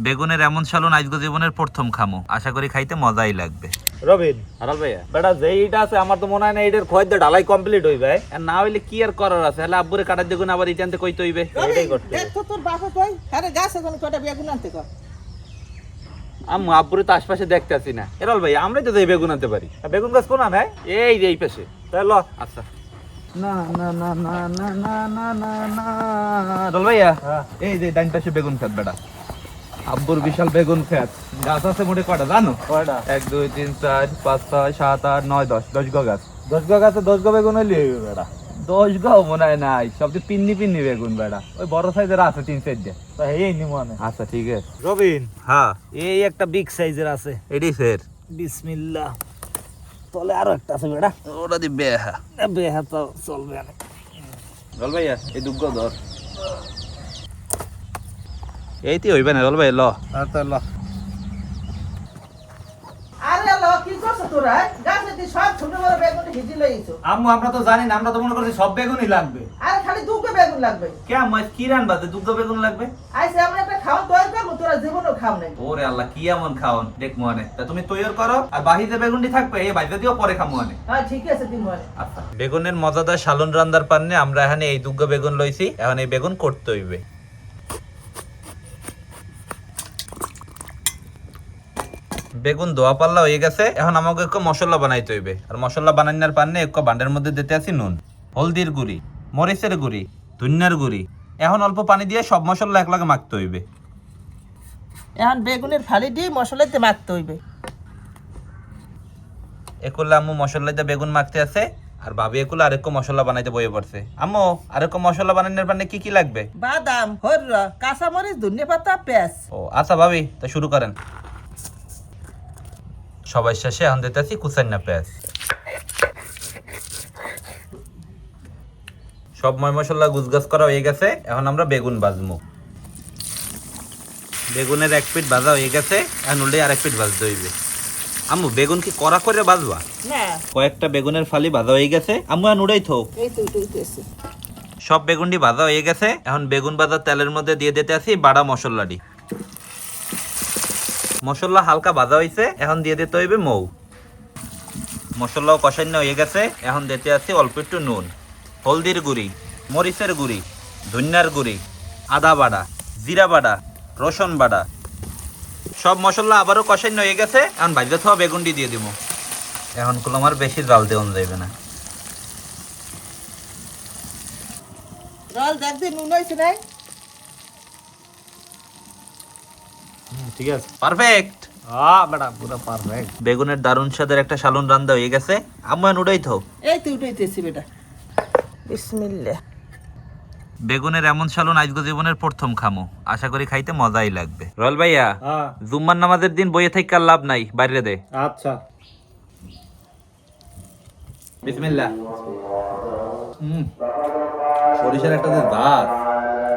বেগুনের এমন সালন আজকে জীবনের প্রথম খামো, আশা করি খাইতে মজাই লাগবে। রবিন আরাল ভাইয়া বেটা যে এইটা আছে আমার তো মনে হয় না এটার খয়ের ঢালাই কমপ্লিট হইবে, আর না হইলে কি আর করার আছে, হলে আব্বুরে কাটার দেখুন আবার ইটানতে কইতে হইবে, এটাই করতে দেখ তো তোর বাপে কই আরে গাছ এখন কয়টা বেগুন আনতে কর। আম্মু আব্বুরে তো আশপাশে দেখতে আসি না। এরাল ভাই আমরাই তো যাই বেগুন আনতে পারি। বেগুন গাছ কোন আনে? এই যে এই পাশে। চলো আচ্ছা। না না না না না না না না না রল ভাইয়া এই যে ডান পাশে বেগুন খেত বেটা, আব্বুর বিশাল বেগুন খেত। গাছ আছে মোটে কয়টা জানো? কয়টা? 1 2 3 4 5 6 7 8 9 10 10 গো গাছ। 10 গো গাছে 10 গো বেগুন হইলে হইবে বেটা। 10 গো মনে হয় নাই, সবচেয়ে পিন্নি পিন্নি বেগুন বেটা। ওই বড় সাইজের আছে 3 সাইজ দিয়ে। তো এই নি মনে। আচ্ছা ঠিক আছে রবিন। হ্যাঁ এই একটা বিগ সাইজের আছে। এডি ফের বিসমিল্লাহ। তলে আরো একটা আছে বেটা। ওটা দি বেহা বেহা তো চলবে না। রল ভাইয়া এই দুগ্গ ধর, এইতে হইবে না রল ভাই ল। আচ্ছা ল। আরে ল কি করছ তোরা? গাছে দি সব ছোট বড় বেগুন হিজি লইছো। আম্মু আমরা তো জানি না, আমরা তো মনে করছি সব বেগুনই লাগবে। আরে খালি দুটো বেগুন লাগবে। কে মই কি রানবা দুগ্গ বেগুন লাগবে? আইছে আমরা একটা খাওয়া তৈরি করব, তোরা জীবনও খাও নাই। ওরে আল্লাহ কি এমন খাওন দেখ মনে, তা তুমি তৈরি করো আর বাহিতে বেগুনটি থাকবে, এই বাইরে দিও পরে খামু মনে। হ্যাঁ ঠিক আছে দিন মনে। আচ্ছা বেগুনের মজাদার সালন রান্দার পান্নে আমরা এখানে এই দুগ্গ বেগুন লইছি, এখন এই বেগুন করতে হইবে। বেগুন দোয়া পাল্লা হয়ে গেছে, এখন আমাকে একটু মশলা বানাইতে হইবে। আর মশলা বানানোর পান্নে একটু বান্ডের মধ্যে দিতে আছি নুন, হলদির গুঁড়ি, মরিচের গুঁড়ি, ধনিয়ার গুঁড়ি। এখন অল্প পানি দিয়ে সব মশলা একলাগে মাখতে হইবে। এখন বেগুনের ফালি দিয়ে মশলাতে মাখতে হইবে। একুলে আম্মু মশলা দিয়ে বেগুন মাখতে আছে, আর ভাবি একুলে আরেকটু মশলা বানাইতে বইয়ে পড়ছে। আম্মু আরেকটু মশলা বানানোর পান্নে কি কি লাগবে? বাদাম, হররা, কাঁচামরিচ, ধনিয়া পাতা, পেঁয়াজ। ও আচ্ছা ভাবি, তা শুরু করেন। সবাই শেষে এখন দিতে আছি কুচান্না পেঁয়াজ। সব ময় মশলা গুজগাছ করা হয়ে গেছে, এখন আমরা বেগুন ভাজবো। বেগুনের এক পিঠ ভাজা হয়ে গেছে, এখন উল্টে আর এক পিঠ ভাজতে হইবে। আম্মু বেগুন কি কড়া করে ভাজবা? না কয়েকটা বেগুনের ফালি ভাজা হয়ে গেছে, আম্মু এখন উড়াই থো। এই তো উঠেছে। সব বেগুনটি ভাজা হয়ে গেছে, এখন বেগুন ভাজা তেলের মধ্যে দিয়ে দিতে আছি বাড়া মশলাটি। মশলা হালকা ভাজা হয়েছে, এখন দিয়ে দিতে হইবে মৌ। মশলাও কষান্য হয়ে গেছে, এখন দিতে আছি অল্প একটু নুন, হলদির গুঁড়ি, মরিচের গুঁড়ি, ধনিয়ার গুঁড়ি, আদা বাটা, জিরা বাটা, রসুন বাটা। সব মশলা আবারও কষান্য হয়ে গেছে, এখন ভাজতে থাকা বেগুনটি দিয়ে দিব। এখন কোনো আমার বেশি জাল দেওয়া যাবে না। রল দেখ দিন নুন হইছে নাই? ঠিক আছে পারফেক্ট। বেটা পুরো পারফেক্ট। বেগুনের দারুণ স্বাদের একটা সালন রান্দা হয়ে গেছে, আম্মু এখন উড়াই থাও। এই তো উঠেছি বেটা। বিসমিল্লাহ। বেগুনের এমন সালন আজকে জীবনের প্রথম খামো, আশা করি খাইতে মজাই লাগবে। রল ভাইয়া জুম্মার নামাজের দিন বইয়ে থেকে আর লাভ নাই, বাইরে দে। আচ্ছা বিসমিল্লাহ। সরিষার একটা যে দাঁত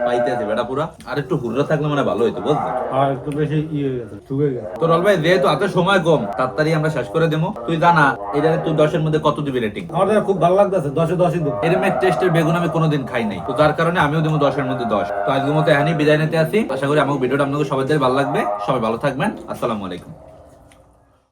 পাইতে আছে বেটা পুরা, আর একটু হুররা থাকলে মানে ভালো হইতো বুঝলি। আর একটু বেশি ইয়ে হয়ে গেছে, শুকিয়ে গেছে। তো রল ভাই যেহেতু হাতে সময় কম, তাড়াতাড়ি আমরা শেষ করে দেবো। তুই জানা এটা তুই 10-এর মধ্যে কত দিবি রেটিং? আমার খুব ভালো লাগতেছে, 10-এ 10ই দেব। এরকম টেস্টের বেগুন আমি কোনোদিন খাই নাই, তো যার কারণে আমিও দেবো 10-এর মধ্যে 10। তো আজকের মতো এখানেই বিদায় নিতে আসি। আশা করি আমার ভিডিওটা আপনাদের সবাই ভালো লাগবে। সবাই ভালো থাকবেন। আসসালামু আলাইকুম।